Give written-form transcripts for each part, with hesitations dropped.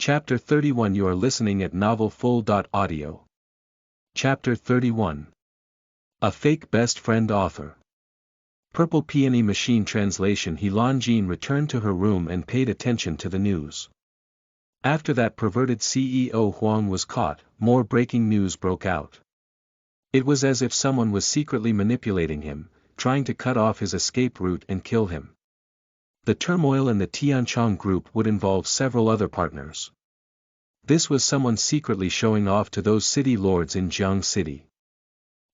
Chapter 31. You are listening at novelfull.audio. Chapter 31. A Fake Best Friend Author. Purple Peony Machine Translation. He Longine returned to her room and paid attention to the news. After that perverted CEO Huang was caught, more breaking news broke out. It was as if someone was secretly manipulating him, trying to cut off his escape route and kill him. The turmoil in the Tianchong group would involve several other partners. This was someone secretly showing off to those city lords in Jiang City.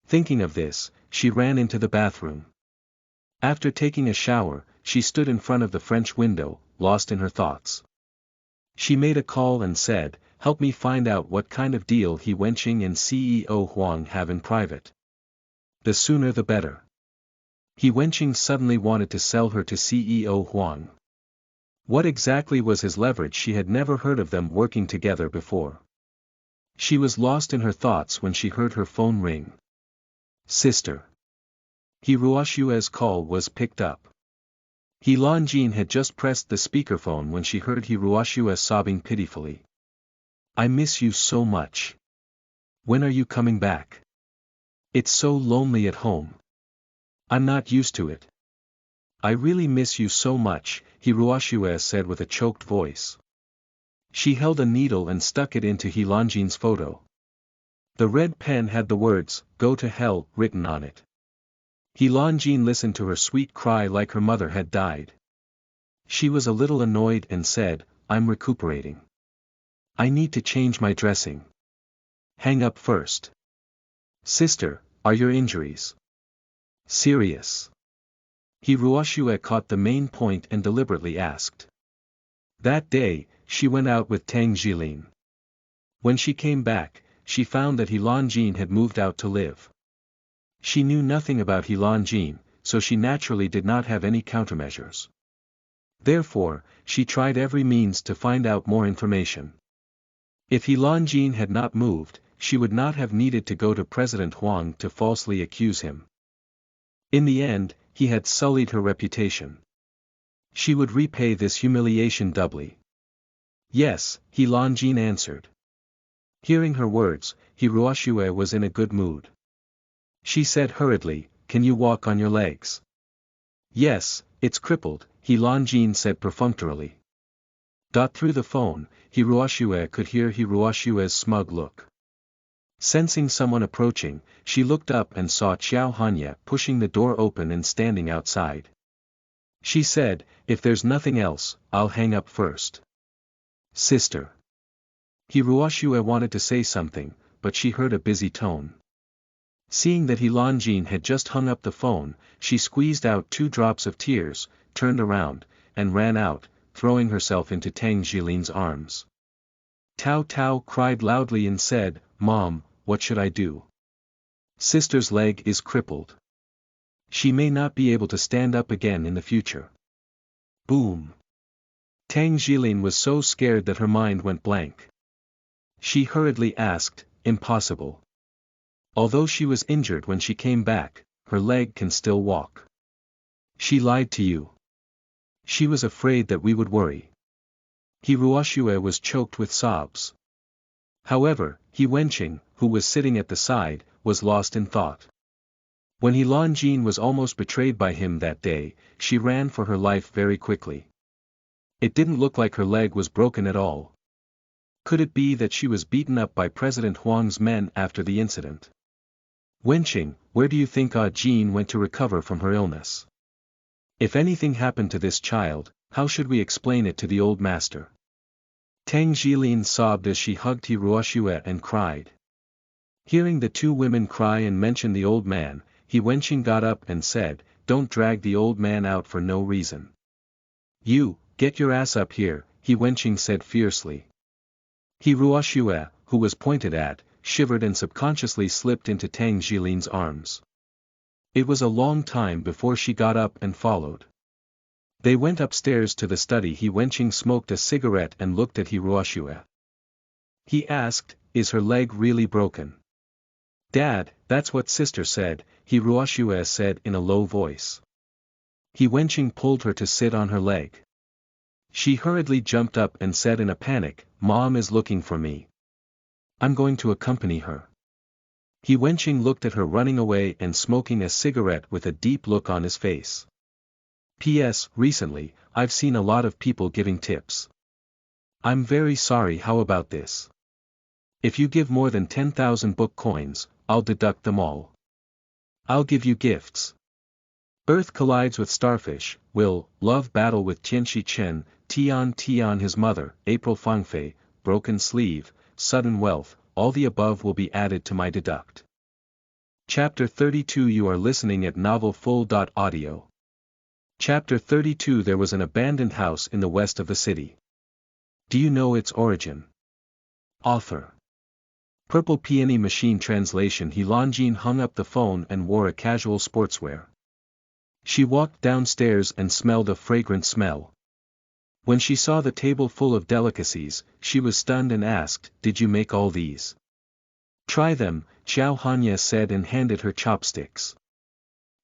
Thinking of this, she ran into the bathroom. After taking a shower, she stood in front of the French window, lost in her thoughts. She made a call and said, "Help me find out what kind of deal He Wenqing and CEO Huang have in private. The sooner the better." He Wenqing suddenly wanted to sell her to CEO Huang. What exactly was his leverage? She had never heard of them working together before. She was lost in her thoughts when she heard her phone ring. Sister. He Ruoshue's call was picked up. He Longine had just pressed the speakerphone when she heard He Ruoshue sobbing pitifully. "I miss you so much. When are you coming back? It's so lonely at home. I'm not used to it. I really miss you so much," He Ruoshue said with a choked voice. She held a needle and stuck it into He Longine's photo. The red pen had the words, "Go to hell," written on it. He Longine listened to her sweet cry like her mother had died. She was a little annoyed and said, "I'm recuperating. I need to change my dressing. Hang up first." "Sister, are your injuries serious?" He Ruoshue caught the main point and deliberately asked. That day, she went out with Tang Jilin. When she came back, she found that He Longine had moved out to live. She knew nothing about He Longine, so she naturally did not have any countermeasures. Therefore, she tried every means to find out more information. If He Longine had not moved, she would not have needed to go to President Huang to falsely accuse him. In the end, he had sullied her reputation. She would repay this humiliation doubly. "Yes," He Longine answered. Hearing her words, He Ruoshue was in a good mood. She said hurriedly, "Can you walk on your legs?" "Yes, it's crippled," He Longine said perfunctorily. Through the phone, He Ruoshue could hear He Ruoshue's smug look. Sensing someone approaching, she looked up and saw Qiao Hanya pushing the door open and standing outside. She said, "If there's nothing else, I'll hang up first." "Sister." He Ruoshue wanted to say something, but she heard a busy tone. Seeing that He Longine had just hung up the phone, she squeezed out 2 drops of tears, turned around, and ran out, throwing herself into Tang Jilin's arms. Tao Tao cried loudly and said, "Mom, what should I do? Sister's leg is crippled. She may not be able to stand up again in the future." Boom. Tang Jilin was so scared that her mind went blank. She hurriedly asked, "Impossible. Although she was injured when she came back, her leg can still walk. She lied to you. She was afraid that we would worry." He Ruoshue was choked with sobs. However, He Wenqing, who was sitting at the side, was lost in thought. When He Longine was almost betrayed by him that day, she ran for her life very quickly. It didn't look like her leg was broken at all. Could it be that she was beaten up by President Huang's men after the incident? "Wenqing, where do you think Jean went to recover from her illness? If anything happened to this child, how should we explain it to the old master?" Tang Jilin sobbed as she hugged He Ruoshue and cried. Hearing the 2 women cry and mention the old man, He Wenqing got up and said, "Don't drag the old man out for no reason." "You, get your ass up here," He Wenqing said fiercely. He Ruoshue, who was pointed at, shivered and subconsciously slipped into Tang Jilin's arms. It was a long time before she got up and followed. They went upstairs to the study. He Wenqing smoked a cigarette and looked at He Ruoshue. He asked, "Is her leg really broken?" "Dad, that's what sister said," He Ruoshue said in a low voice. He Wenqing pulled her to sit on her leg. She hurriedly jumped up and said in a panic, "Mom is looking for me. I'm going to accompany her." He Wenqing looked at her running away and smoking a cigarette with a deep look on his face. P.S. Recently, I've seen a lot of people giving tips. I'm very sorry. How about this? If you give more than 10,000 book coins, I'll deduct them all. I'll give you gifts. Earth collides with starfish, will, love battle with Tianxi Chen, Tian his mother, April Fangfei, broken sleeve, sudden wealth, all the above will be added to my deduct. Chapter 32. You are listening at novelfull.audio. Chapter 32. There was an abandoned house in the west of the city. Do you know its origin? Author. Purple Peony Machine Translation. He Longjin hung up the phone and wore a casual sportswear. She walked downstairs and smelled a fragrant smell. When she saw the table full of delicacies, she was stunned and asked, "Did you make all these?" "Try them," Xiao Hanya said and handed her chopsticks.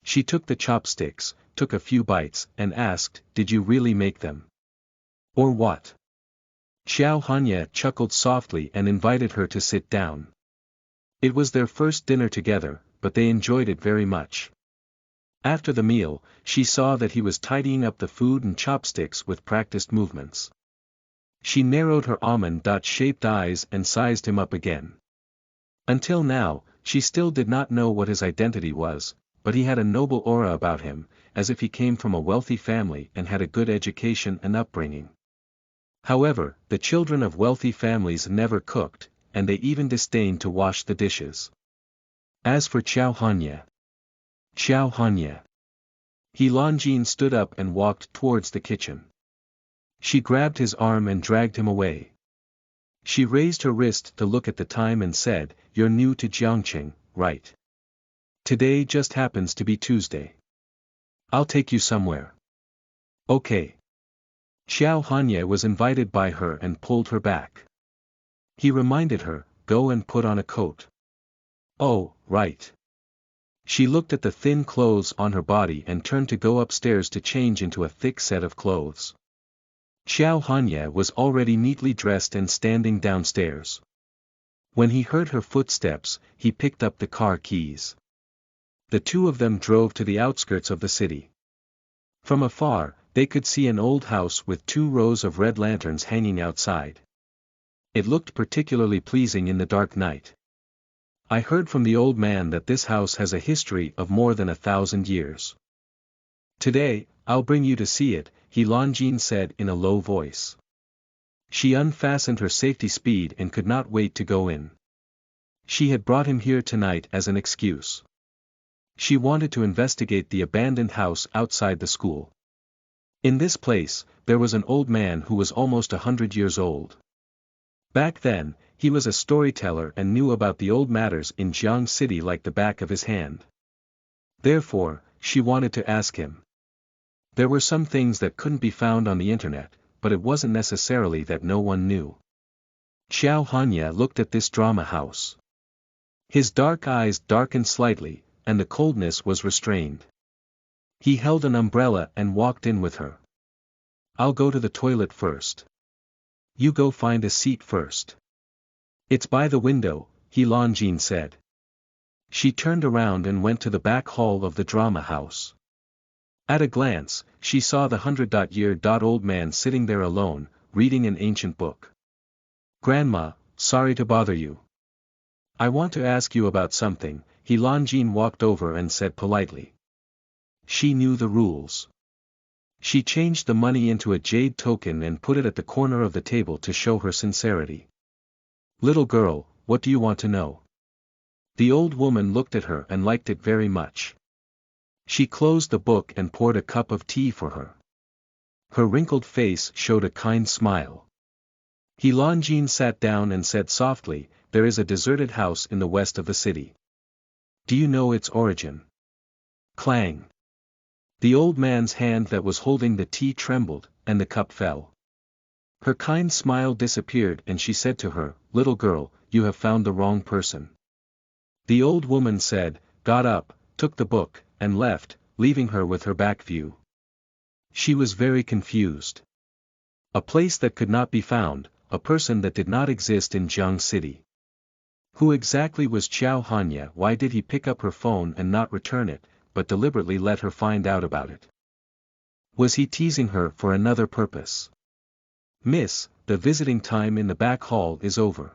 She took the chopsticks, took a few bites, and asked, "Did you really make them? Or what?" Xiao Hanya chuckled softly and invited her to sit down. It was their first dinner together, but they enjoyed it very much. After the meal, she saw that he was tidying up the food and chopsticks with practiced movements. She narrowed her almond-shaped eyes and sized him up again. Until now, she still did not know what his identity was, but he had a noble aura about him, as if he came from a wealthy family and had a good education and upbringing. However, the children of wealthy families never cooked, and they even disdained to wash the dishes. As for Xiao Hanya. He Longjin stood up and walked towards the kitchen. She grabbed his arm and dragged him away. She raised her wrist to look at the time and said, "You're new to Jiangqing, right? Today just happens to be Tuesday. I'll take you somewhere." "Okay." Xiao Hanya was invited by her and pulled her back. He reminded her, "Go and put on a coat." "Oh, right." She looked at the thin clothes on her body and turned to go upstairs to change into a thick set of clothes. Xiao Hanya was already neatly dressed and standing downstairs. When he heard her footsteps, he picked up the car keys. The two of them drove to the outskirts of the city. From afar, they could see an old house with 2 rows of red lanterns hanging outside. It looked particularly pleasing in the dark night. "I heard from the old man that this house has a history of more than 1,000 years. Today, I'll bring you to see it," he Longjin said in a low voice. She unfastened her safety speed and could not wait to go in. She had brought him here tonight as an excuse. She wanted to investigate the abandoned house outside the school. In this place, there was an old man who was almost 100 years old. Back then, he was a storyteller and knew about the old matters in Jiang City like the back of his hand. Therefore, she wanted to ask him. There were some things that couldn't be found on the internet, but it wasn't necessarily that no one knew. Xiao Hanya looked at this drama house. His dark eyes darkened slightly, and the coldness was restrained. He held an umbrella and walked in with her. "I'll go to the toilet first. You go find a seat first. It's by the window," he Longjin said. She turned around and went to the back hall of the drama house. At a glance, she saw the 100-year-old man sitting there alone, reading an ancient book. "Grandma, sorry to bother you. I want to ask you about something," he Longjin walked over and said politely. She knew the rules. She changed the money into a jade token and put it at the corner of the table to show her sincerity. "Little girl, what do you want to know?" The old woman looked at her and liked it very much. She closed the book and poured a cup of tea for her. Her wrinkled face showed a kind smile. He Longjin sat down and said softly, "There is a deserted house in the west of the city. Do you know its origin?" Clang. The old man's hand that was holding the tea trembled, and the cup fell. Her kind smile disappeared and she said to her, "Little girl, you have found the wrong person." The old woman said, got up, took the book, and left, leaving her with her back view. She was very confused. A place that could not be found, a person that did not exist in Jiang City. Who exactly was Qiao Hanya? Why did he pick up her phone and not return it, but deliberately let her find out about it? Was he teasing her for another purpose? Miss, the visiting time in the back hall is over.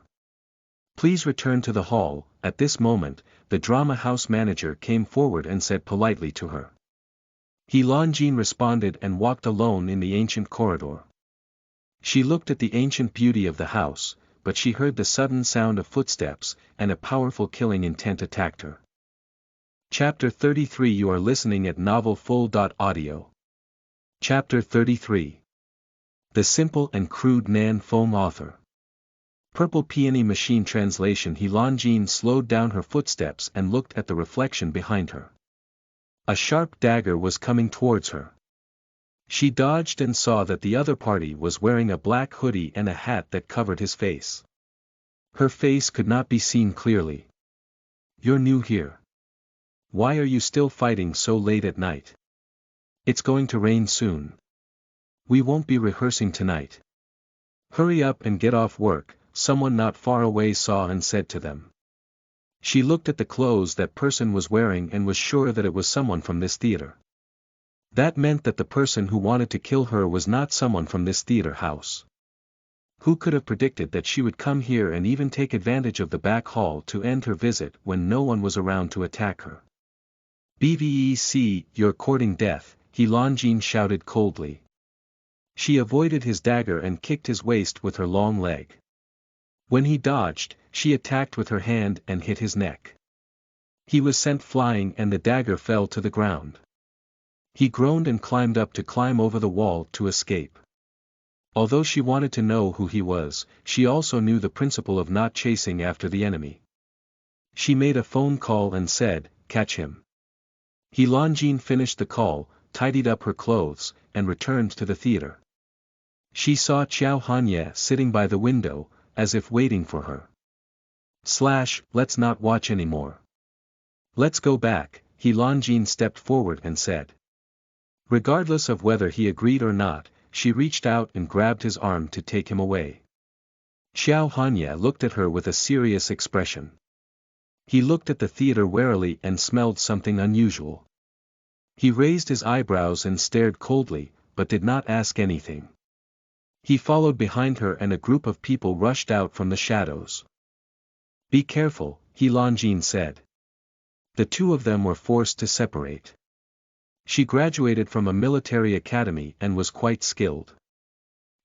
Please return to the hall. At this moment, the drama house manager came forward and said politely to her. He Longjin responded and walked alone in the ancient corridor. She looked at the ancient beauty of the house, but she heard the sudden sound of footsteps, and a powerful killing intent attacked her. Chapter 33. You are listening at NovelFull.audio. Chapter 33. The Simple and Crude Nan Fong Author. Purple Peony Machine Translation. He Longjin slowed down her footsteps and looked at the reflection behind her. A sharp dagger was coming towards her. She dodged and saw that the other party was wearing a black hoodie and a hat that covered his face. Her face could not be seen clearly. You're new here. Why are you still fighting so late at night? It's going to rain soon. We won't be rehearsing tonight. Hurry up and get off work, someone not far away saw and said to them. She looked at the clothes that person was wearing and was sure that it was someone from this theater. That meant that the person who wanted to kill her was not someone from this theater house. Who could have predicted that she would come here and even take advantage of the back hall to end her visit when no one was around to attack her? BVEC, you're courting death, He Longjin shouted coldly. She avoided his dagger and kicked his waist with her long leg. When he dodged, she attacked with her hand and hit his neck. He was sent flying and the dagger fell to the ground. He groaned and climbed up to climb over the wall to escape. Although she wanted to know who he was, she also knew the principle of not chasing after the enemy. She made a phone call and said, "Catch him." He Longjin finished the call, tidied up her clothes, and returned to the theater. She saw Qiao Hanya sitting by the window, as if waiting for her. Let's not watch anymore. Let's go back, He Longjin stepped forward and said. Regardless of whether he agreed or not, she reached out and grabbed his arm to take him away. Qiao Hanya looked at her with a serious expression. He looked at the theater warily and smelled something unusual. He raised his eyebrows and stared coldly, but did not ask anything. He followed behind her and a group of people rushed out from the shadows. Be careful, He Longjin said. The two of them were forced to separate. She graduated from a military academy and was quite skilled.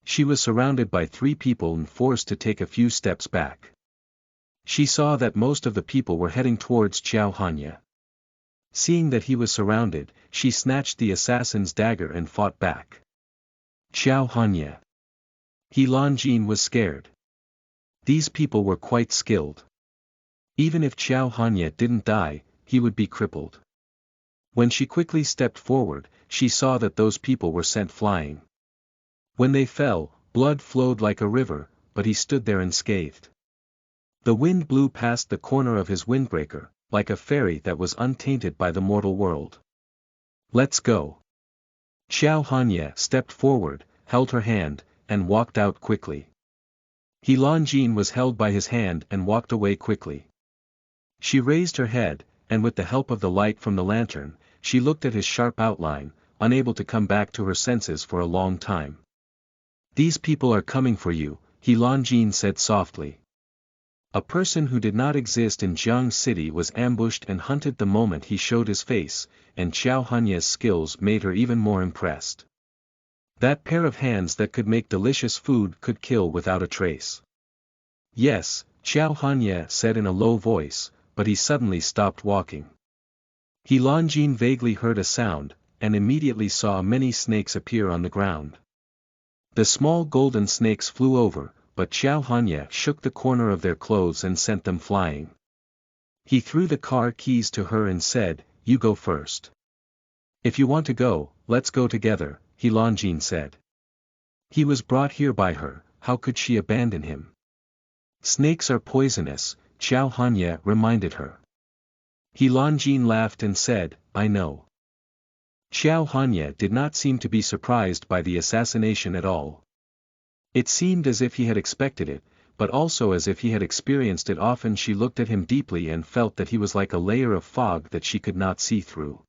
She was surrounded by 3 people and forced to take a few steps back. She saw that most of the people were heading towards Qiao Hanya. Seeing that he was surrounded, she snatched the assassin's dagger and fought back. Qiao Hanya. He Longjin was scared. These people were quite skilled. Even if Qiao Hanya didn't die, he would be crippled. When she quickly stepped forward, she saw that those people were sent flying. When they fell, blood flowed like a river, but he stood there unscathed. The wind blew past the corner of his windbreaker, like a fairy that was untainted by the mortal world. Let's go. Qiao Hanya stepped forward, held her hand, and walked out quickly. He Longjin was held by his hand and walked away quickly. She raised her head, and with the help of the light from the lantern, she looked at his sharp outline, unable to come back to her senses for a long time. These people are coming for you, He Longjin said softly. A person who did not exist in Jiang City was ambushed and hunted the moment he showed his face, and Qiao Hanya's skills made her even more impressed. That pair of hands that could make delicious food could kill without a trace. Yes, Qiao Hanya said in a low voice, but he suddenly stopped walking. He Longjin vaguely heard a sound, and immediately saw many snakes appear on the ground. The small golden snakes flew over, but Qiao Hanya shook the corner of their clothes and sent them flying. He threw the car keys to her and said, "You go first." "If you want to go, let's go together," He Longjin said. He was brought here by her, how could she abandon him? Snakes are poisonous, Qiao Hanya reminded her. He Longjin laughed and said, "I know." Qiao Hanya did not seem to be surprised by the assassination at all. It seemed as if he had expected it, but also as if he had experienced it often. She looked at him deeply and felt that he was like a layer of fog that she could not see through.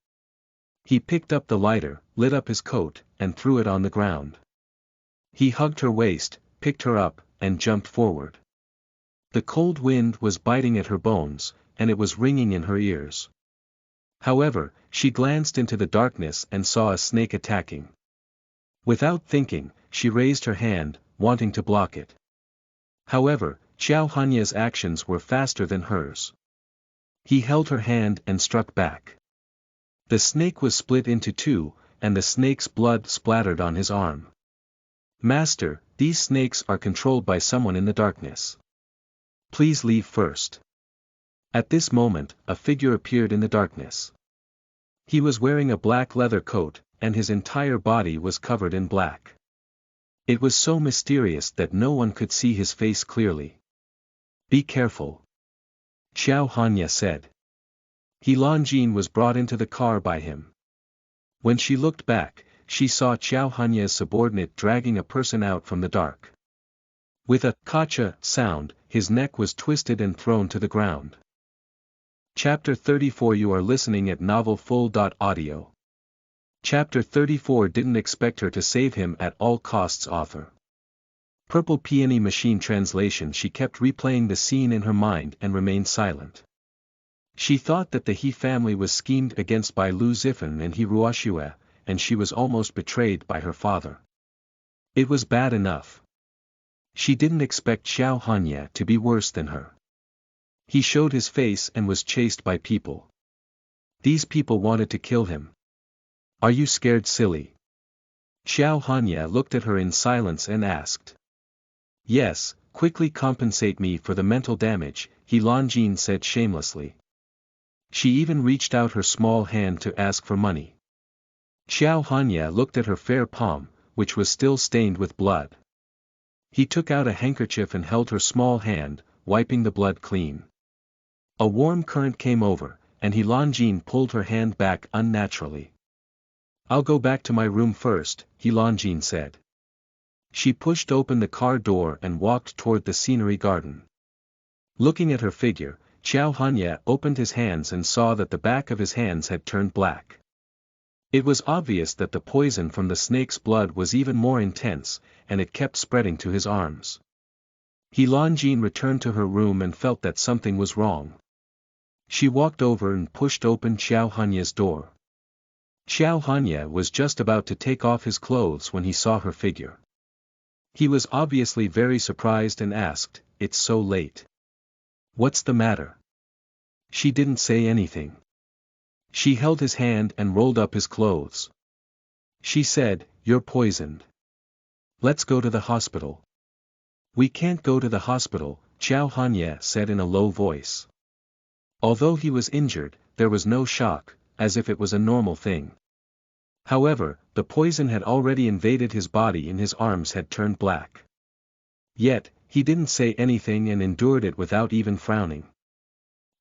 He picked up the lighter, lit up his coat, and threw it on the ground. He hugged her waist, picked her up, and jumped forward. The cold wind was biting at her bones, and it was ringing in her ears. However, she glanced into the darkness and saw a snake attacking. Without thinking, she raised her hand, wanting to block it. However, Xiao Hanya's actions were faster than hers. He held her hand and struck back. The snake was split into two, and the snake's blood splattered on his arm. "Master, these snakes are controlled by someone in the darkness. Please leave first." At this moment, a figure appeared in the darkness. He was wearing a black leather coat, and his entire body was covered in black. It was so mysterious that no one could see his face clearly. "Be careful," Xiao Hanya said. He Lanjin was brought into the car by him. When she looked back, she saw Xiao Hanya's subordinate dragging a person out from the dark. With a "kacha" sound, his neck was twisted and thrown to the ground. Chapter 34. You are listening at novelfull.audio. Chapter 34. Didn't expect her to save him at all costs. Author. Purple Peony Machine Translation. She kept replaying the scene in her mind and remained silent. She thought that the He family was schemed against by Lu Zifan and He Ruoxue, and she was almost betrayed by her father. It was bad enough. She didn't expect Xiao Hanya to be worse than her. He showed his face and was chased by people. These people wanted to kill him. "Are you scared, silly?" Xiao Hanya looked at her in silence and asked. "Yes, quickly compensate me for the mental damage," He Lanjin said shamelessly. She even reached out her small hand to ask for money. Xiao Hanya looked at her fair palm, which was still stained with blood. He took out a handkerchief and held her small hand, wiping the blood clean. A warm current came over, and He Lanjin pulled her hand back unnaturally. "I'll go back to my room first," He Lanjin said. She pushed open the car door and walked toward the scenery garden. Looking at her figure, Xiao Hanya opened his hands and saw that the back of his hands had turned black. It was obvious that the poison from the snake's blood was even more intense, and it kept spreading to his arms. He Lanjin returned to her room and felt that something was wrong. She walked over and pushed open Xiao Hanya's door. Xiao Hanya was just about to take off his clothes when he saw her figure. He was obviously very surprised and asked, "It's so late. What's the matter?" She didn't say anything. She held his hand and rolled up his clothes. She said, "You're poisoned. Let's go to the hospital." "We can't go to the hospital," Xiao Hanya said in a low voice. Although he was injured, there was no shock, as if it was a normal thing. However, the poison had already invaded his body and his arms had turned black. Yet, he didn't say anything and endured it without even frowning.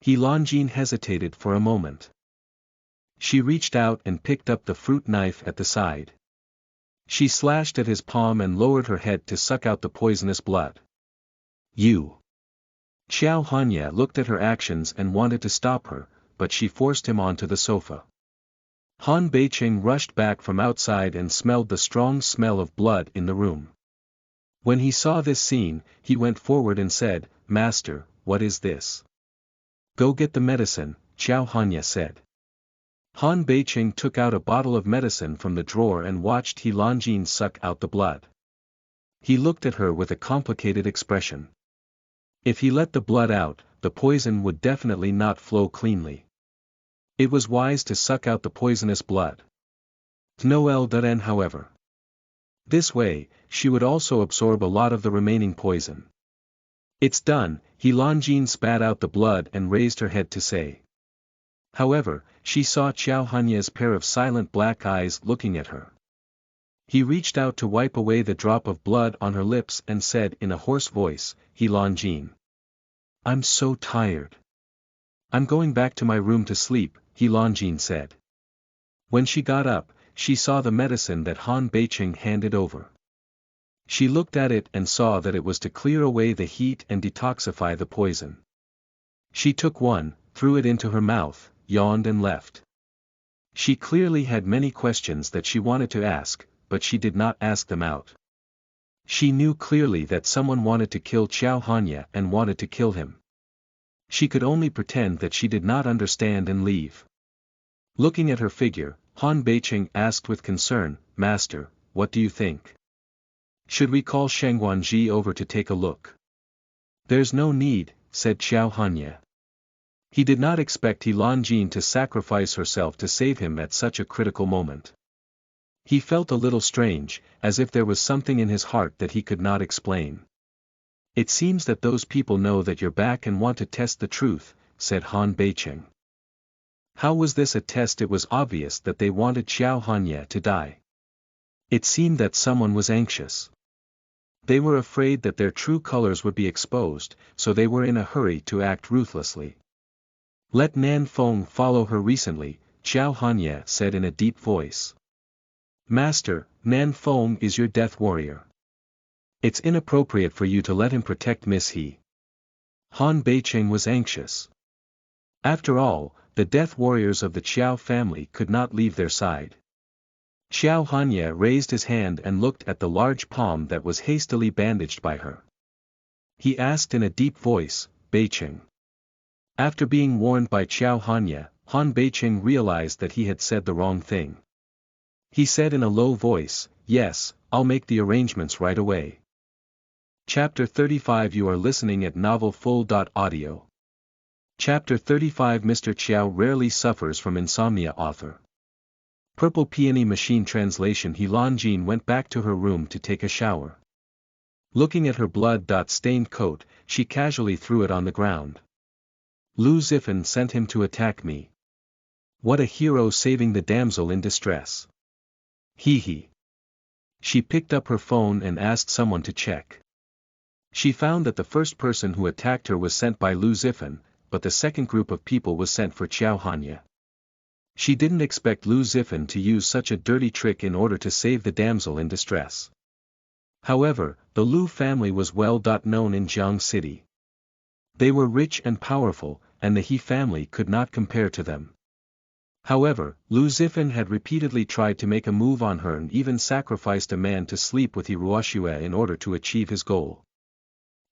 He Lanjin hesitated for a moment. She reached out and picked up the fruit knife at the side. She slashed at his palm and lowered her head to suck out the poisonous blood. "You!" Xiao Hanya looked at her actions and wanted to stop her, but she forced him onto the sofa. Han Beiqing rushed back from outside and smelled the strong smell of blood in the room. When he saw this scene, he went forward and said, "Master, what is this?" "Go get the medicine," Xiao Hanya said. Han Beiqing took out a bottle of medicine from the drawer and watched He Lanjin suck out the blood. He looked at her with a complicated expression. If he let the blood out, the poison would definitely not flow cleanly. It was wise to suck out the poisonous blood. Noel Daren, however. This way, she would also absorb a lot of the remaining poison. "It's done," He Lanjin spat out the blood and raised her head to say. However, she saw Xiao Hanya's pair of silent black eyes looking at her. He reached out to wipe away the drop of blood on her lips and said in a hoarse voice, "He Lanjin. I'm so tired. I'm going back to my room to sleep," He Lanjin said. When she got up, she saw the medicine that Han Beiqing handed over. She looked at it and saw that it was to clear away the heat and detoxify the poison. She took one, threw it into her mouth, yawned and left. She clearly had many questions that she wanted to ask, but she did not ask them out. She knew clearly that someone wanted to kill Qiao Hanya and wanted to kill him. She could only pretend that she did not understand and leave. Looking at her figure, Han Beiqing asked with concern, "Master, what do you think? Should we call Sheng Guanji over to take a look?" "There's no need," said Qiao Hanya. He did not expect He Lanjin to sacrifice herself to save him at such a critical moment. He felt a little strange, as if there was something in his heart that he could not explain. "It seems that those people know that you're back and want to test the truth," said Han Beiqing. How was this a test? It was obvious that they wanted Qiao Hanya to die. It seemed that someone was anxious. They were afraid that their true colors would be exposed, so they were in a hurry to act ruthlessly. "Let Nan Feng follow her recently," Qiao Hanya said in a deep voice. "Master, Nan Feng is your death warrior. It's inappropriate for you to let him protect Miss He." Han Beiqing was anxious. After all, the death warriors of the Qiao family could not leave their side. Qiao Hanya raised his hand and looked at the large palm that was hastily bandaged by her. He asked in a deep voice, "Beiqing." After being warned by Qiao Hanya, Han Beiqing realized that he had said the wrong thing. He said in a low voice, "Yes, I'll make the arrangements right away." Chapter 35. You are listening at NovelFull.audio. Chapter 35. Mr. Qiao rarely suffers from insomnia. Author. Purple Peony Machine Translation. He Lanjin went back to her room to take a shower. Looking at her blood-stained coat, she casually threw it on the ground. "Lu Zifan sent him to attack me. What a hero, saving the damsel in distress. Hee hee." She picked up her phone and asked someone to check. She found that the first person who attacked her was sent by Lu Zifan, but the second group of people was sent for Qiao Hanya. She didn't expect Lu Zifan to use such a dirty trick in order to save the damsel in distress. However, the Lu family was well known in Jiang City. They were rich and powerful, and the He family could not compare to them. However, Lu Zifan had repeatedly tried to make a move on her and even sacrificed a man to sleep with He Ruoxue in order to achieve his goal.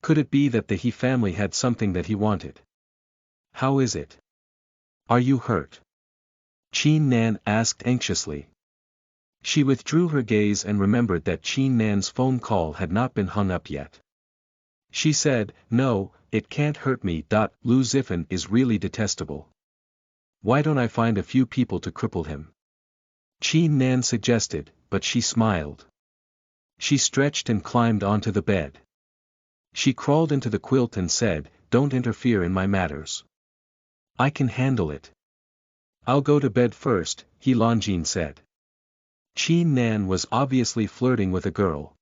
Could it be that the He family had something that he wanted? "How is it? Are you hurt?" Qin Nan asked anxiously. She withdrew her gaze and remembered that Qin Nan's phone call had not been hung up yet. She said, "No, it can't hurt me. Lu Zifan is really detestable. Why don't I find a few people to cripple him?" Qin Nan suggested, but she smiled. She stretched and climbed onto the bed. She crawled into the quilt and said, "Don't interfere in my matters. I can handle it." "I'll go to bed first," He Lanjin said. Qin Nan was obviously flirting with a girl.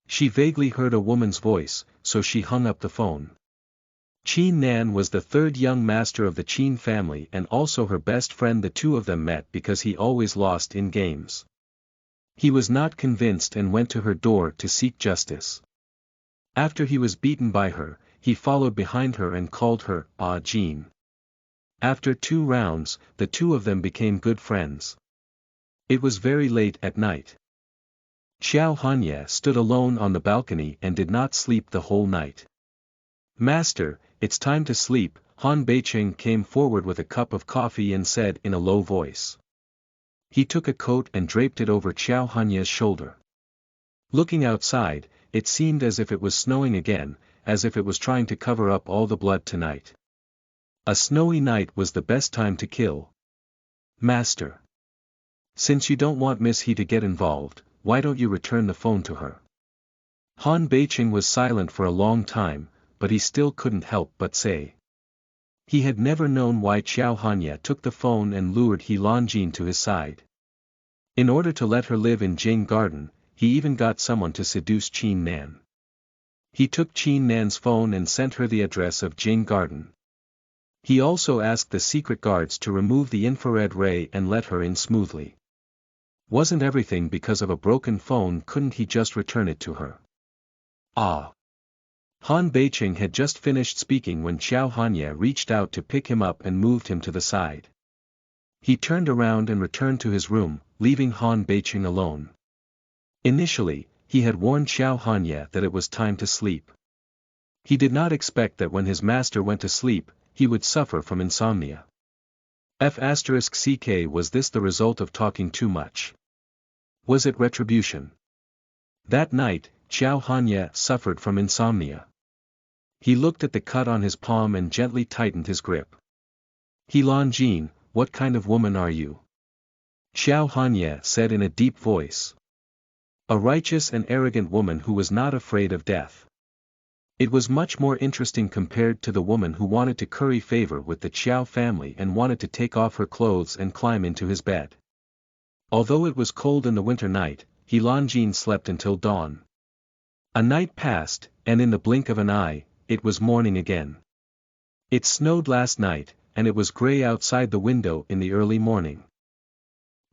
She vaguely heard a woman's voice, so she hung up the phone. Qin Nan was the third young master of the Qin family and also her best friend. The two of them met because he always lost in games. He was not convinced and went to her door to seek justice. After he was beaten by her, he followed behind her and called her, "Ah Jean." After 2 rounds, the two of them became good friends. It was very late at night. Qiao Hanya stood alone on the balcony and did not sleep the whole night. "Master, it's time to sleep." Han Beiqing came forward with a cup of coffee and said in a low voice. He took a coat and draped it over Qiao Hanya's shoulder. Looking outside, it seemed as if it was snowing again, as if it was trying to cover up all the blood tonight. A snowy night was the best time to kill. "Master. Since you don't want Miss He to get involved, why don't you return the phone to her?" Han Beiqing was silent for a long time, but he still couldn't help but say. He had never known why Qiao Hanya took the phone and lured He Lanjin to his side. In order to let her live in Jing Garden, he even got someone to seduce Qin Nan. He took Qin Nan's phone and sent her the address of Jing Garden. He also asked the secret guards to remove the infrared ray and let her in smoothly. Wasn't everything because of a broken phone? Couldn't he just return it to her? Ah. Han Beiqing had just finished speaking when Xiao Hanya reached out to pick him up and moved him to the side. He turned around and returned to his room, leaving Han Beiqing alone. Initially, he had warned Xiao Hanya that it was time to sleep. He did not expect that when his master went to sleep, he would suffer from insomnia. *CK Was this the result of talking too much? Was it retribution? That night, Xiao Hanya suffered from insomnia. He looked at the cut on his palm and gently tightened his grip. He Lan Jin, what kind of woman are you? Xiao Hanya said in a deep voice. A righteous and arrogant woman who was not afraid of death. It was much more interesting compared to the woman who wanted to curry favor with the Qiao family and wanted to take off her clothes and climb into his bed. Although it was cold in the winter night, He Lan Jin slept until dawn. A night passed, and in the blink of an eye, it was morning again. It snowed last night, and it was gray outside the window in the early morning.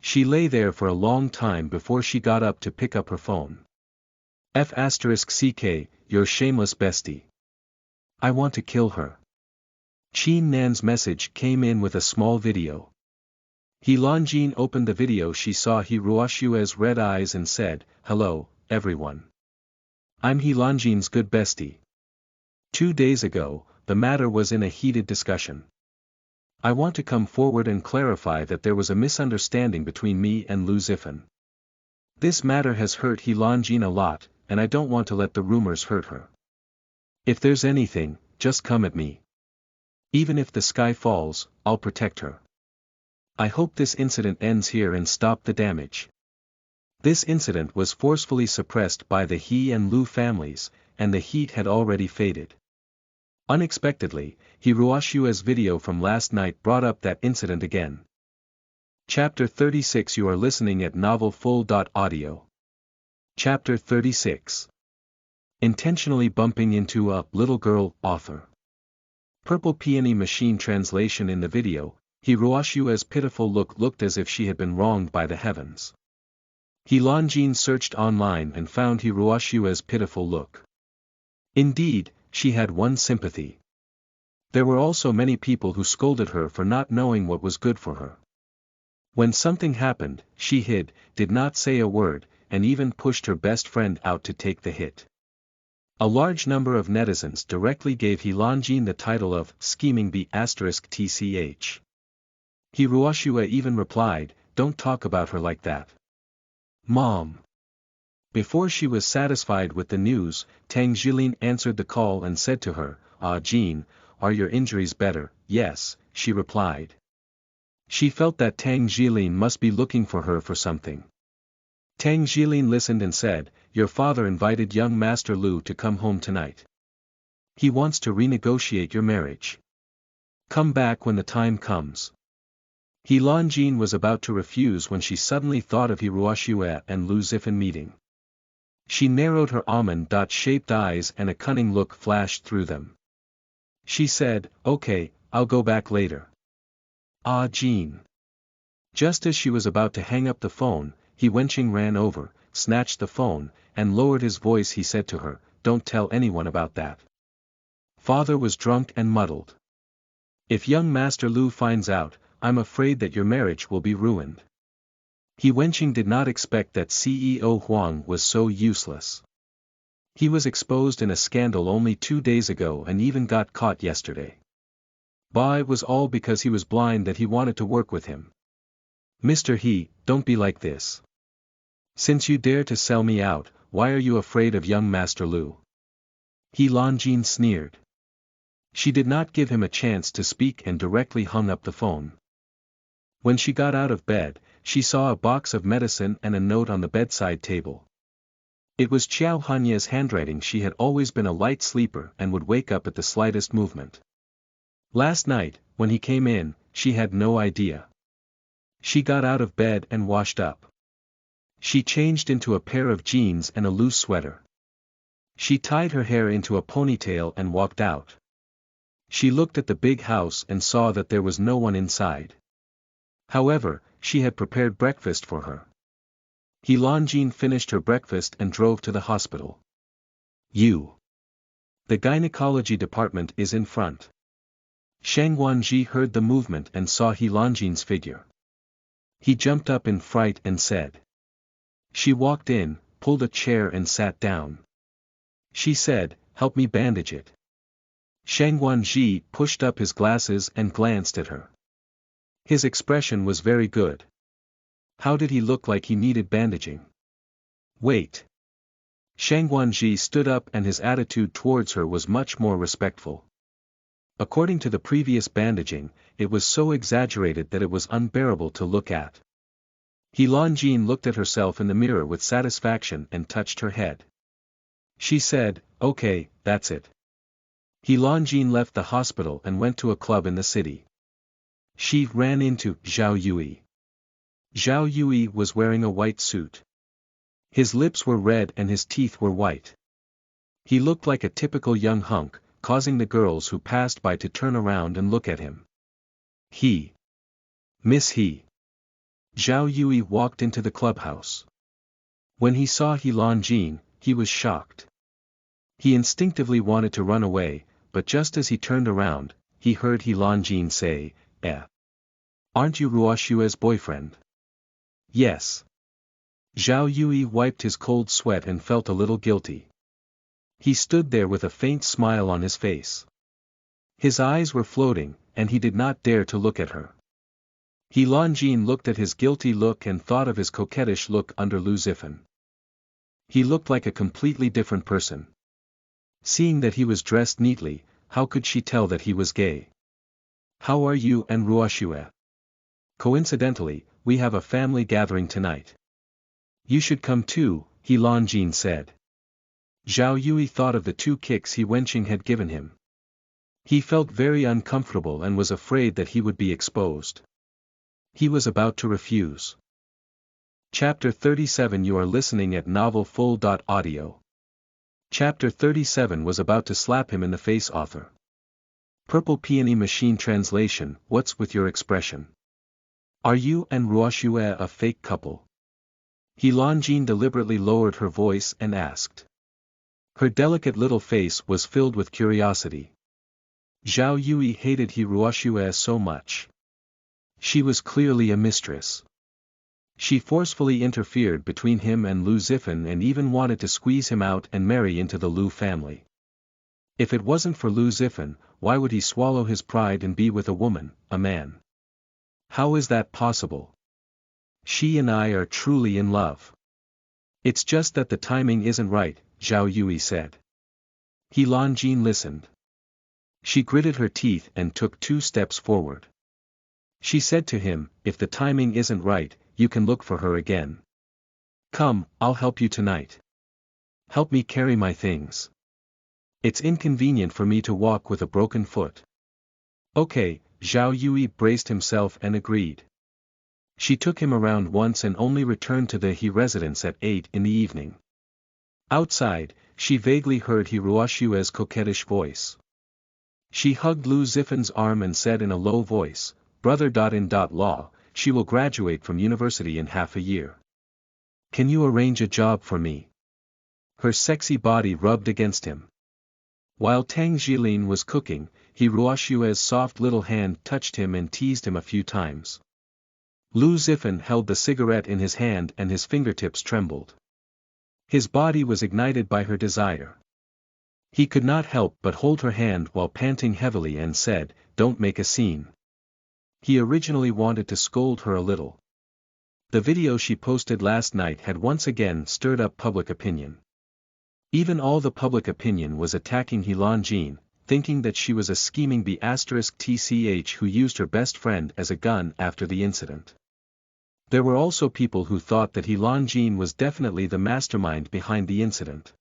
She lay there for a long time before she got up to pick up her phone. *CK, your shameless bestie. I want to kill her. Qin Nan's message came in with a small video. He Lan Jin opened the video. She saw He Ruoshua's red eyes and said, "Hello, everyone. I'm He Lan Jin's good bestie. 2 days ago, the matter was in a heated discussion. I want to come forward and clarify that there was a misunderstanding between me and Lu Zifan. This matter has hurt He Lan Jin a lot, and I don't want to let the rumors hurt her. If there's anything, just come at me. Even if the sky falls, I'll protect her. I hope this incident ends here and stop the damage." This incident was forcefully suppressed by the He and Lu families, and the heat had already faded. Unexpectedly, He Ruoshua's video from last night brought up that incident again. Chapter 36 You are listening at novelfull.audio. Chapter 36. Intentionally bumping into a little girl, author. Purple Peony machine translation. In the video, He Ruoshua's pitiful look looked as if she had been wronged by the heavens. He Lan Jin searched online and found He Ruoshua's pitiful look. Indeed, she had one sympathy. There were also many people who scolded her for not knowing what was good for her. When something happened, she hid, did not say a word, and even pushed her best friend out to take the hit. A large number of netizens directly gave He Lan Jin the title of scheming *tch. He Ruoshua even replied, "Don't talk about her like that, Mom." Before she was satisfied with the news, Tang Jilin answered the call and said to her, "Ah Jin, are your injuries better?" "Yes," she replied. She felt that Tang Jilin must be looking for her for something. Tang Jilin listened and said, "Your father invited young Master Lu to come home tonight. He wants to renegotiate your marriage. Come back when the time comes." He Lan Jin was about to refuse when she suddenly thought of He Ruoshua and Lu Zifan meeting. She narrowed her almond-shaped eyes and a cunning look flashed through them. She said, "Okay, I'll go back later." "Ah Jin." Just as she was about to hang up the phone, He Wenqing ran over, snatched the phone, and lowered his voice. He said to her, "Don't tell anyone about that. Father was drunk and muddled. If young Master Lu finds out, I'm afraid that your marriage will be ruined." He Wenqing did not expect that CEO Huang was so useless. He was exposed in a scandal only 2 days ago and even got caught yesterday. It was all because he was blind that he wanted to work with him. "Mr. He, don't be like this. Since you dare to sell me out, why are you afraid of young Master Lu?" He Lan Jin sneered. She did not give him a chance to speak and directly hung up the phone. When she got out of bed, she saw a box of medicine and a note on the bedside table. It was Xiao Hanya's handwriting. She had always been a light sleeper and would wake up at the slightest movement. Last night, when he came in, she had no idea. She got out of bed and washed up. She changed into a pair of jeans and a loose sweater. She tied her hair into a ponytail and walked out. She looked at the big house and saw that there was no one inside. However, she had prepared breakfast for her. He Longjin finished her breakfast and drove to the hospital. The gynecology department is in front. Shang Wanji heard the movement and saw He Longjin's figure. He jumped up in fright and said. She walked in, pulled a chair and sat down. She said, "Help me bandage it." Shang Wanji pushed up his glasses and glanced at her. His expression was very good. How did he look like he needed bandaging? Wait. Shang Wanji stood up and his attitude towards her was much more respectful. According to the previous bandaging, it was so exaggerated that it was unbearable to look at. He Longjin looked at herself in the mirror with satisfaction and touched her head. She said, "Okay, that's it." He Longjin left the hospital and went to a club in the city. She ran into Zhao Yui. Zhao Yui was wearing a white suit. His lips were red and his teeth were white. He looked like a typical young hunk, causing the girls who passed by to turn around and look at him. Miss He. Zhao Yui walked into the clubhouse. When he saw He Longjin, he was shocked. He instinctively wanted to run away, but just as he turned around, he heard He Longjin say, "Aren't you Ruoshue's boyfriend?" "Yes." Zhao Yui wiped his cold sweat and felt a little guilty. He stood there with a faint smile on his face. His eyes were floating, and he did not dare to look at her. He Longjin looked at his guilty look and thought of his coquettish look under Lu Zifan. He looked like a completely different person. Seeing that he was dressed neatly, how could she tell that he was gay? "How are you and Ruoshue? Coincidentally, we have a family gathering tonight. You should come too," He Longjin said. Zhao Yui thought of the 2 kicks He Wenqing had given him. He felt very uncomfortable and was afraid that he would be exposed. He was about to refuse. Chapter 37. You are listening at novelfull.audio. Chapter 37 was about to slap him in the face. Author. Purple Peony Machine Translation. What's with your expression? Are you and Ruoshue a fake couple? He Longjin deliberately lowered her voice and asked. Her delicate little face was filled with curiosity. Zhao Yui hated He Ruoshue so much. She was clearly a mistress. She forcefully interfered between him and Lu Zifan and even wanted to squeeze him out and marry into the Lu family. If it wasn't for Lu Zifan, why would he swallow his pride and be with a woman, a man? How is that possible? She and I are truly in love. It's just that the timing isn't right, Zhao Yui said. He Longjin listened. She gritted her teeth and took 2 steps forward. She said to him, "If the timing isn't right, you can look for her again. Come, I'll help you tonight. Help me carry my things. It's inconvenient for me to walk with a broken foot." Okay, Zhao Yui braced himself and agreed. She took him around once and only returned to the He residence at 8 in the evening. Outside, she vaguely heard He Ruoshue's coquettish voice. She hugged Lu Zifan's arm and said in a low voice, "Brother.in.law, she will graduate from university in half a year. Can you arrange a job for me?" Her sexy body rubbed against him. While Tang Jilin was cooking, He Ruoshue's soft little hand touched him and teased him a few times. Lu Zifan held the cigarette in his hand and his fingertips trembled. His body was ignited by her desire. He could not help but hold her hand while panting heavily and said, "Don't make a scene." He originally wanted to scold her a little. The video she posted last night had once again stirred up public opinion. Even all the public opinion was attacking He Longjin, thinking that she was a scheming B*tch who used her best friend as a gun after the incident. There were also people who thought that He Longjin was definitely the mastermind behind the incident.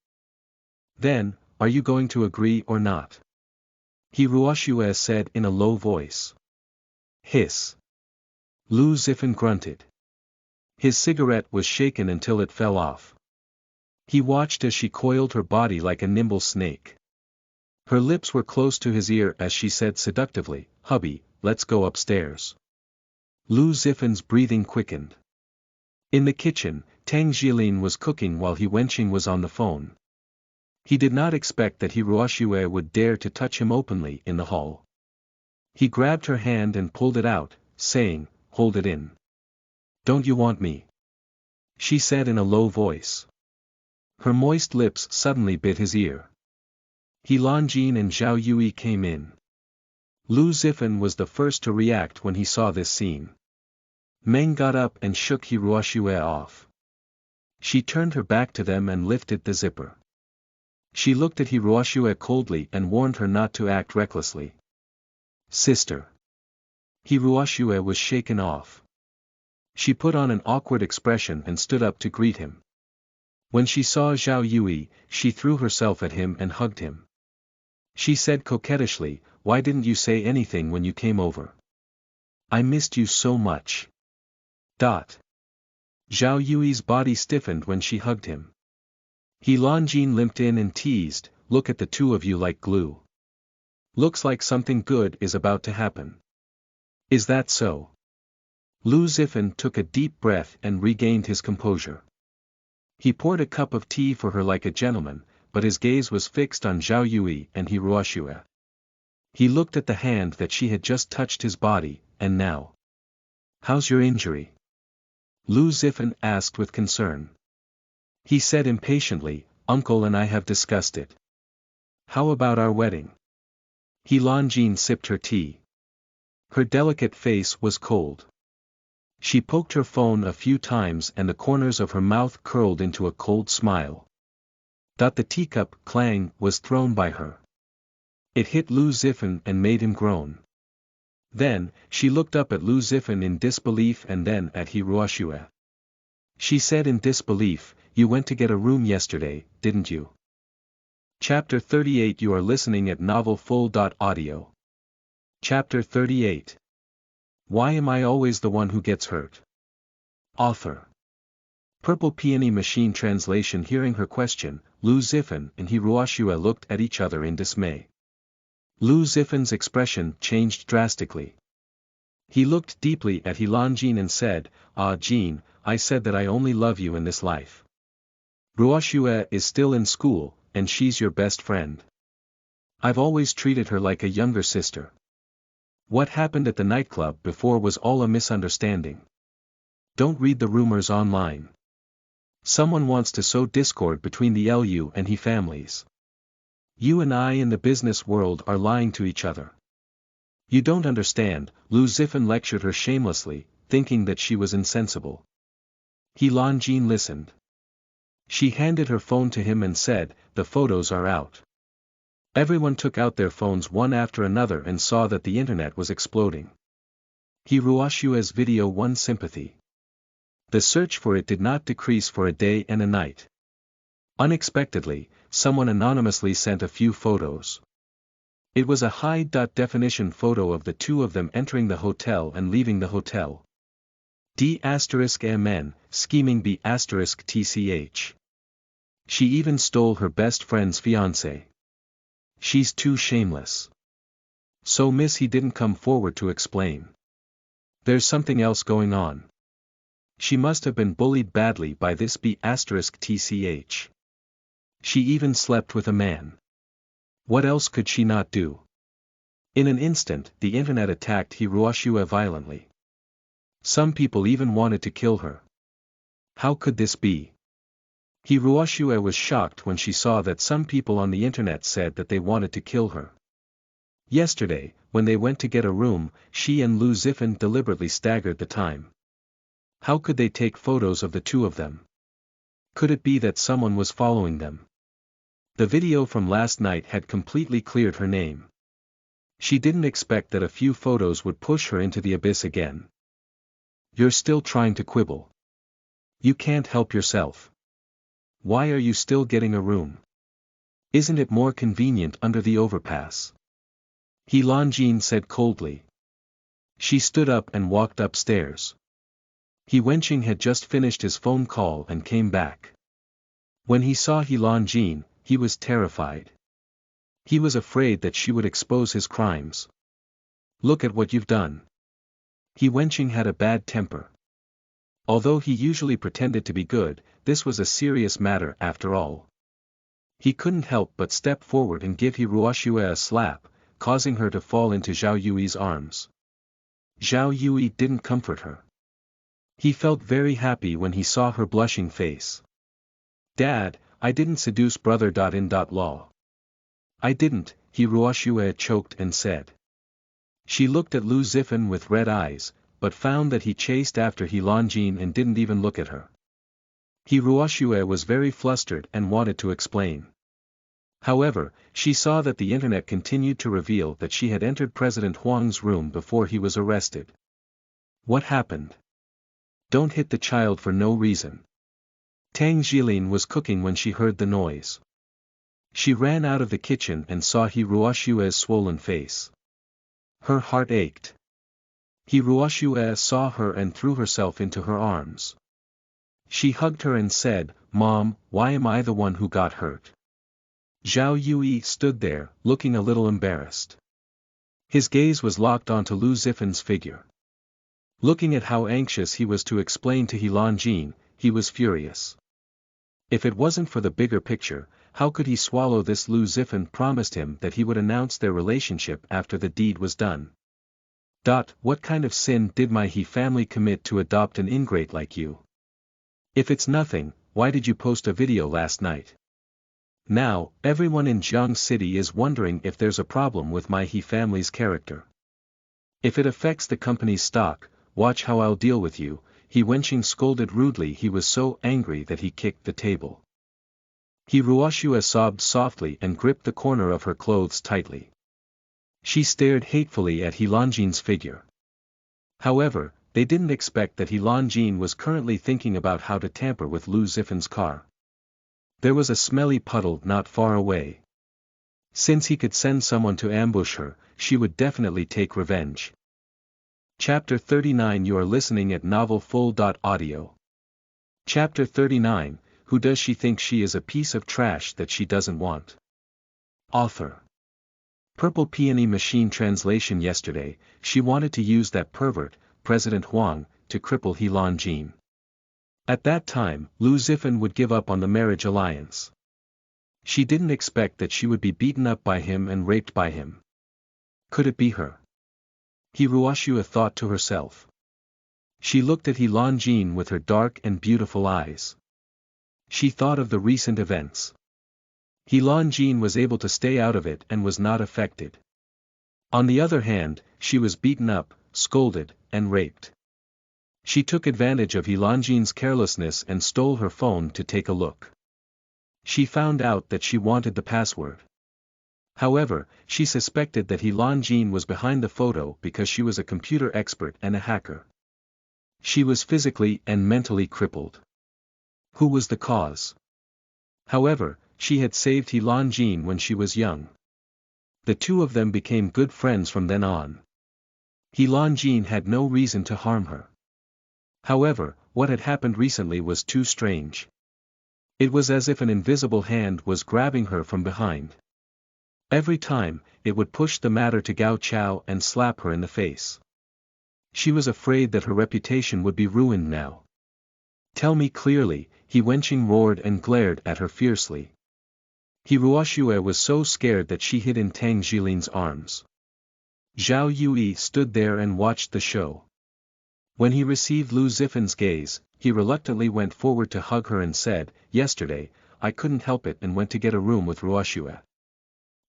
Then, are you going to agree or not? He Ruoshue said in a low voice. Hiss. Lu Zifan grunted. His cigarette was shaken until it fell off. He watched as she coiled her body like a nimble snake. Her lips were close to his ear as she said seductively, "Hubby, let's go upstairs." Lu Zifan's breathing quickened. In the kitchen, Tang Jilin was cooking while He Wenqing was on the phone. He did not expect that He Ruoxue would dare to touch him openly in the hall. He grabbed her hand and pulled it out, saying, "Hold it in. Don't you want me?" She said in a low voice. Her moist lips suddenly bit his ear. He Lanjin and Zhao Yui came in. Lu Zifan was the first to react when he saw this scene. Meng got up and shook He Ruoxue off. She turned her back to them and lifted the zipper. She looked at He Ruoxue coldly and warned her not to act recklessly. "Sister." He Ruoxue was shaken off. She put on an awkward expression and stood up to greet him. When she saw Zhao Yui, she threw herself at him and hugged him. She said coquettishly, "Why didn't you say anything when you came over? I missed you so much." Zhao Yui's body stiffened when she hugged him. He Lanjin limped in and teased, "Look at the two of you like glue. Looks like something good is about to happen. Is that so?" Lu Zifan took a deep breath and regained his composure. He poured a cup of tea for her like a gentleman, but his gaze was fixed on Zhao Yui and He Ruoxue. He looked at the hand that she had just touched his body, and now. "How's your injury?" Lu Zifan asked with concern. He said impatiently, "Uncle and I have discussed it. How about our wedding?" He Lanjin sipped her tea. Her delicate face was cold. She poked her phone a few times and the corners of her mouth curled into a cold smile. The teacup, clang, was thrown by her. It hit Lu Zifan and made him groan. Then, she looked up at Lu Zifan in disbelief and then at He Ruoxue. She said in disbelief, "You went to get a room yesterday, didn't you?" Chapter 38. You are listening at novelfull.audio. Chapter 38. Why am I always the one who gets hurt? Author. Purple Peony Machine Translation. Hearing her question, Lu Zifan and He Ruoxue looked at each other in dismay. Lu Zifan's expression changed drastically. He looked deeply at He Lanjin and said, "Ah Jin, I said that I only love you in this life. Ruoxue is still in school, and she's your best friend. I've always treated her like a younger sister. What happened at the nightclub before was all a misunderstanding. Don't read the rumors online. Someone wants to sow discord between the Lu and He families. You and I in the business world are lying to each other. You don't understand." Lu Zifan lectured her shamelessly, thinking that she was insensible. He Lanjin listened. She handed her phone to him and said, "The photos are out." Everyone took out their phones one after another and saw that the internet was exploding. He Ruoxue's video won sympathy. The search for it did not decrease for a day and a night. Unexpectedly, someone anonymously sent a few photos. It was a high-definition photo of the two of them entering the hotel and leaving the hotel. D*MN, scheming B*TCH. She even stole her best friend's fiancé. She's too shameless. So miss he didn't come forward to explain. There's something else going on. She must have been bullied badly by this B*TCH. She even slept with a man. What else could she not do? In an instant, the internet attacked He Ruoxue violently. Some people even wanted to kill her. How could this be? He Ruoxue was shocked when she saw that some people on the internet said that they wanted to kill her. Yesterday, when they went to get a room, she and Lu Zifan deliberately staggered the time. How could they take photos of the two of them? Could it be that someone was following them? The video from last night had completely cleared her name. She didn't expect that a few photos would push her into the abyss again. You're still trying to quibble. You can't help yourself. Why are you still getting a room? Isn't it more convenient under the overpass? He Lanjin said coldly. She stood up and walked upstairs. He Wenqing had just finished his phone call and came back. When he saw He Lanjin, he was terrified. He was afraid that she would expose his crimes. Look at what you've done. He Wenqing had a bad temper. Although he usually pretended to be good, this was a serious matter after all. He couldn't help but step forward and give Hiroshua a slap, causing her to fall into Zhao Yui's arms. Zhao Yui didn't comfort her. He felt very happy when he saw her blushing face. "Dad, I didn't seduce brother. Law. I didn't," Hiroshua choked and said. She looked at Lu Zifan with red eyes, but found that he chased after He Longjin and didn't even look at her. Hiroshua was very flustered and wanted to explain. However, she saw that the internet continued to reveal that she had entered President Huang's room before he was arrested. What happened? Don't hit the child for no reason. Tang Jilin was cooking when she heard the noise. She ran out of the kitchen and saw Hiroshua's swollen face. Her heart ached. Hiroshua saw her and threw herself into her arms. She hugged her and said, "Mom, why am I the one who got hurt?" Zhao Yui stood there, looking a little embarrassed. His gaze was locked onto Lu Zifan's figure. Looking at how anxious he was to explain to He Longjin, he was furious. If it wasn't for the bigger picture, how could he swallow this? Lu Zifan promised him that he would announce their relationship after the deed was done. What kind of sin did my He family commit to adopt an ingrate like you? If it's nothing, why did you post a video last night? Now, everyone in Jiang City is wondering if there's a problem with my He family's character. If it affects the company's stock, watch how I'll deal with you. He Wenqing scolded rudely. He was so angry that he kicked the table. Hiroshua sobbed softly and gripped the corner of her clothes tightly. She stared hatefully at He Longjin's figure. However, they didn't expect that He Longjin was currently thinking about how to tamper with Lu Zifan's car. There was a smelly puddle not far away. Since he could send someone to ambush her, she would definitely take revenge. Chapter 39. You are listening at novelfull.audio. Chapter 39. Who does she think she is? A piece of trash that she doesn't want. Author. Purple Peony Machine Translation. Yesterday, she wanted to use that pervert, President Huang, to cripple He Longjin. At that time, Lu Zifan would give up on the marriage alliance. She didn't expect that she would be beaten up by him and raped by him. Could it be her? Hiroshua thought to herself. She looked at He Longjin with her dark and beautiful eyes. She thought of the recent events. He Longjin was able to stay out of it and was not affected. On the other hand, she was beaten up, scolded, and raped. She took advantage of He Longjin's carelessness and stole her phone to take a look. She found out that she wanted the password. However, she suspected that He Longjin was behind the photo because she was a computer expert and a hacker. She was physically and mentally crippled. Who was the cause? However, she had saved He Longjin when she was young. The two of them became good friends from then on. He Longjin had no reason to harm her. However, what had happened recently was too strange. It was as if an invisible hand was grabbing her from behind. Every time, it would push the matter to Gao Chao and slap her in the face. She was afraid that her reputation would be ruined now. Tell me clearly, He Wenqing roared and glared at her fiercely. Hiroshua was so scared that she hid in Tang Jilin's arms. Zhao Yui stood there and watched the show. When he received Lu Zifan's gaze, he reluctantly went forward to hug her and said, "Yesterday, I couldn't help it and went to get a room with Hiroshua."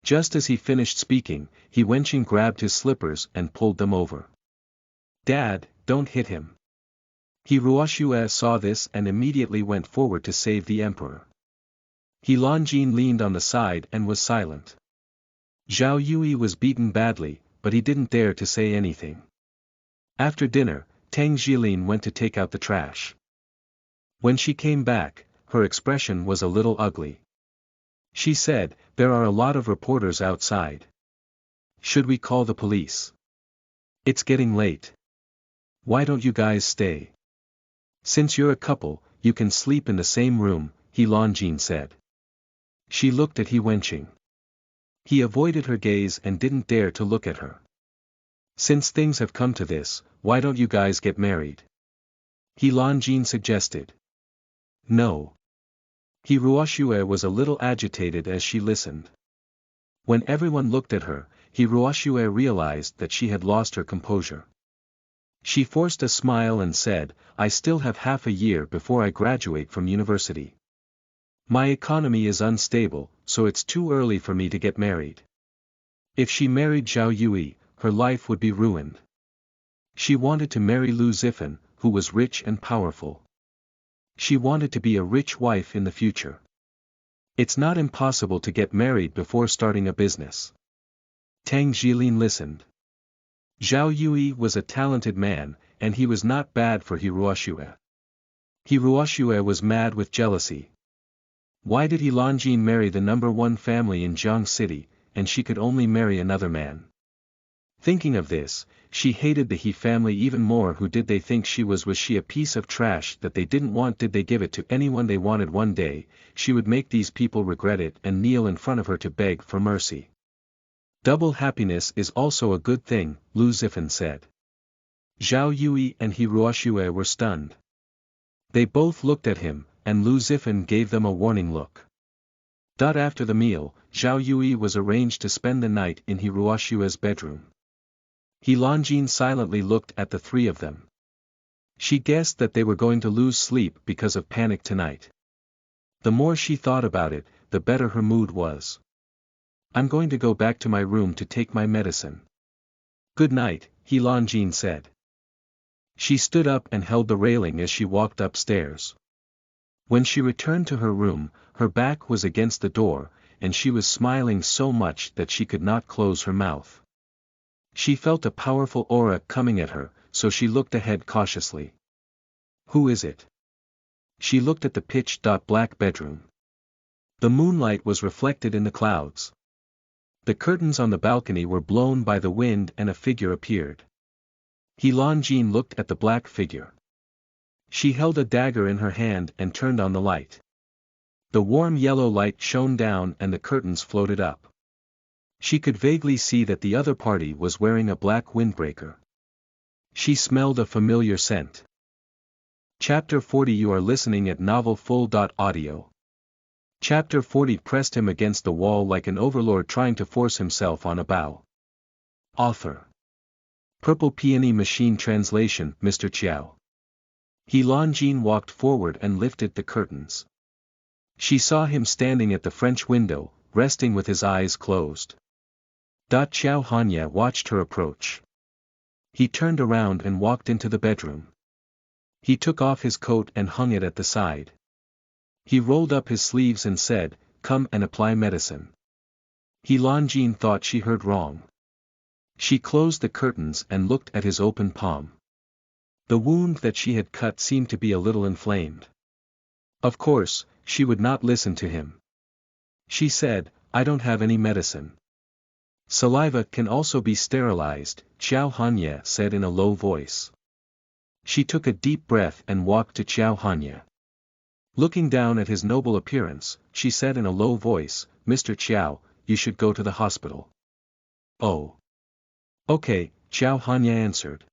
Just as he finished speaking, He Wenqing grabbed his slippers and pulled them over. "Dad, don't hit him." Hiroshua saw this and immediately went forward to save the emperor. He Longjin leaned on the side and was silent. Zhao Yui was beaten badly, but he didn't dare to say anything. After dinner, Tang Jilin went to take out the trash. When she came back, her expression was a little ugly. She said, "There are a lot of reporters outside. Should we call the police? It's getting late. Why don't you guys stay? Since you're a couple, you can sleep in the same room," He Longjin said. She looked at He Wenqing. He avoided her gaze and didn't dare to look at her. "Since things have come to this, why don't you guys get married?" He Longjin suggested. No. He Ruoxue was a little agitated as she listened. When everyone looked at her, He Ruoxue realized that she had lost her composure. She forced a smile and said, I still have half a year before I graduate from university. My economy is unstable, so it's too early for me to get married. If she married Zhao Yui, her life would be ruined. She wanted to marry Lu Zifan, who was rich and powerful. She wanted to be a rich wife in the future. It's not impossible to get married before starting a business. Tang Jilin listened. Zhao Yui was a talented man, and he was not bad for He Ruoxue. He Ruoxue was mad with jealousy. Why did He Longjin marry the #1 family in Jiang City, and she could only marry another man? Thinking of this, she hated the He family even more. Who did they think she was she a piece of trash that they didn't want? Did they give it to anyone they wanted? One day, she would make these people regret it and kneel in front of her to beg for mercy. Double happiness is also a good thing, Lu Zifan said. Zhao Yui and He Ruoxue were stunned. They both looked at him, and Lu Zifan gave them a warning look. After the meal, Zhao Yui was arranged to spend the night in He Ruoxue's bedroom. He Longjin silently looked at the three of them. She guessed that they were going to lose sleep because of panic tonight. The more she thought about it, the better her mood was. I'm going to go back to my room to take my medicine. Good night, He Longjin said. She stood up and held the railing as she walked upstairs. When she returned to her room, her back was against the door, and she was smiling so much that she could not close her mouth. She felt a powerful aura coming at her, so she looked ahead cautiously. Who is it? She looked at the pitch-black bedroom. The moonlight was reflected in the clouds. The curtains on the balcony were blown by the wind and a figure appeared. He Longjin looked at the black figure. She held a dagger in her hand and turned on the light. The warm yellow light shone down and the curtains floated up. She could vaguely see that the other party was wearing a black windbreaker. She smelled a familiar scent. Chapter 40. You are listening at NovelFull.audio. Chapter 40. Pressed him against the wall like an overlord trying to force himself on a bough. Author. Purple Peony Machine Translation. Mr. Chiao. He Longjin walked forward and lifted the curtains. She saw him standing at the French window, resting with his eyes closed. Qiao Hanya watched her approach. He turned around and walked into the bedroom. He took off his coat and hung it at the side. He rolled up his sleeves and said, "Come and apply medicine." He Longjin thought she heard wrong. She closed the curtains and looked at his open palm. The wound that she had cut seemed to be a little inflamed. Of course, she would not listen to him. She said, "I don't have any medicine." Saliva can also be sterilized, Qiao Hanya said in a low voice. She took a deep breath and walked to Qiao Hanya. Looking down at his noble appearance, she said in a low voice, "Mr. Qiao, you should go to the hospital." "Oh. Okay," Qiao Hanya answered.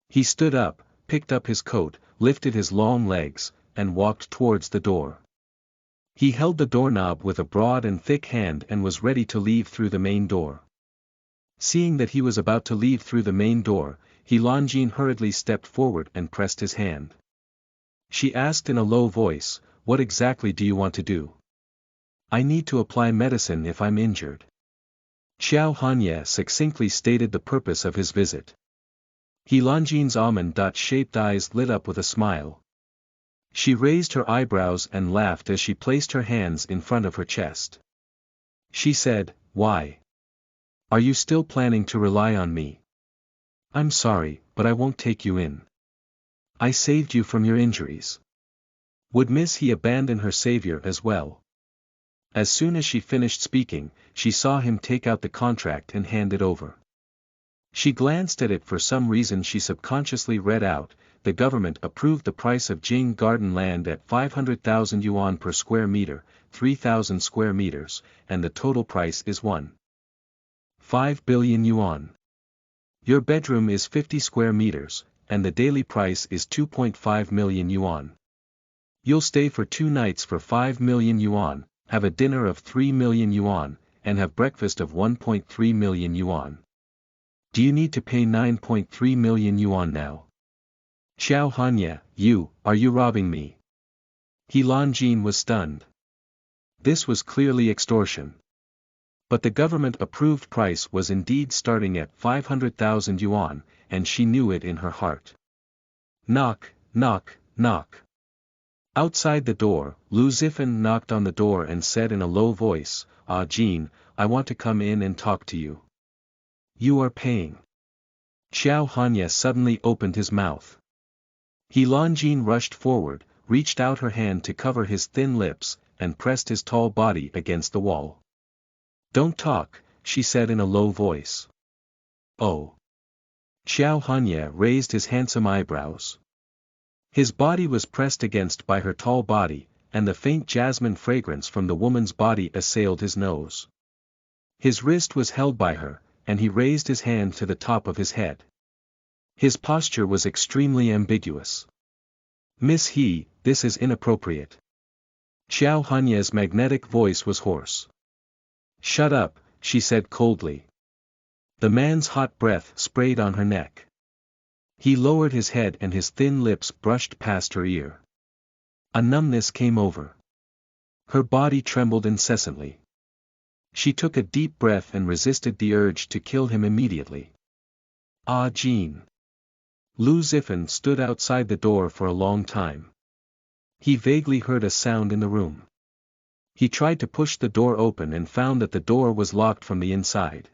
He stood up, picked up his coat, lifted his long legs, and walked towards the door. He held the doorknob with a broad and thick hand and was ready to leave through the main door. Seeing that he was about to leave through the main door, He Longjin hurriedly stepped forward and pressed his hand. She asked in a low voice, "What exactly do you want to do?" "I need to apply medicine if I'm injured." Qiao Hanya succinctly stated the purpose of his visit. He Longjin's almond-shaped eyes lit up with a smile. She raised her eyebrows and laughed as she placed her hands in front of her chest. She said, "Why? Are you still planning to rely on me?" "I'm sorry, but I won't take you in. I saved you from your injuries." Would Miss He abandon her savior as well? As soon as she finished speaking, she saw him take out the contract and hand it over. She glanced at it. For some reason she subconsciously read out, "The government approved the price of Jing Garden land at 500,000 yuan per square meter, 3,000 square meters, and the total price is 1.5 billion yuan. Your bedroom is 50 square meters, and the daily price is 2.5 million yuan. You'll stay for 2 nights for 5 million yuan, have a dinner of 3 million yuan, and have breakfast of 1.3 million yuan. Do you need to pay 9.3 million yuan now? Xiao Hanya, are you robbing me? He Lanjin was stunned. This was clearly extortion. But the government-approved price was indeed starting at 500,000 yuan, and she knew it in her heart. Knock, knock, knock. Outside the door, Lu Zifan knocked on the door and said in a low voice, "Ah Jean, I want to come in and talk to you." "You are paying." Xiao Hanya suddenly opened his mouth. He Lanjin rushed forward, reached out her hand to cover his thin lips, and pressed his tall body against the wall. "Don't talk," she said in a low voice. "Oh." Xiao Hanya raised his handsome eyebrows. His body was pressed against by her tall body, and the faint jasmine fragrance from the woman's body assailed his nose. His wrist was held by her, and he raised his hand to the top of his head. His posture was extremely ambiguous. "Miss He, this is inappropriate." Xiao Hanya's magnetic voice was hoarse. "Shut up," she said coldly. The man's hot breath sprayed on her neck. He lowered his head and his thin lips brushed past her ear. A numbness came over. Her body trembled incessantly. She took a deep breath and resisted the urge to kill him immediately. "Ah Jean." Lu Zifan stood outside the door for a long time. He vaguely heard a sound in the room. He tried to push the door open and found that the door was locked from the inside.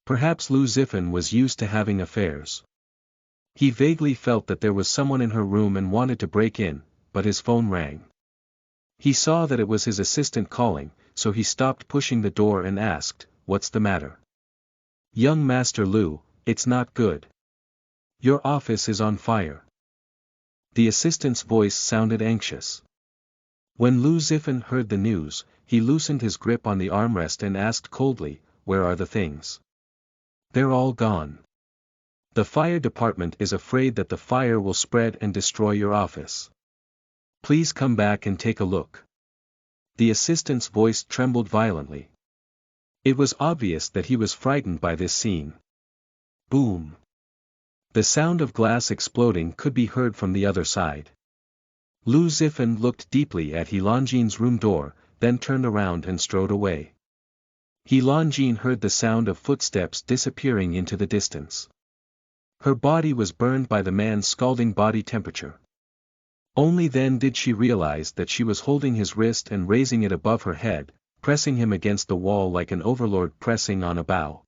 Perhaps Lu Zifan was used to having affairs. He vaguely felt that there was someone in her room and wanted to break in, but his phone rang. He saw that it was his assistant calling, so he stopped pushing the door and asked, "What's the matter?" "Young Master Lu, it's not good. Your office is on fire." The assistant's voice sounded anxious. When Lu Zifan heard the news, he loosened his grip on the armrest and asked coldly, "Where are the things?" "They're all gone. The fire department is afraid that the fire will spread and destroy your office. Please come back and take a look." The assistant's voice trembled violently. It was obvious that he was frightened by this scene. Boom. The sound of glass exploding could be heard from the other side. Lu Zifan looked deeply at He Lanjin's room door, then turned around and strode away. He Lanjin heard the sound of footsteps disappearing into the distance. Her body was burned by the man's scalding body temperature. Only then did she realize that she was holding his wrist and raising it above her head, pressing him against the wall like an overlord pressing on a bow.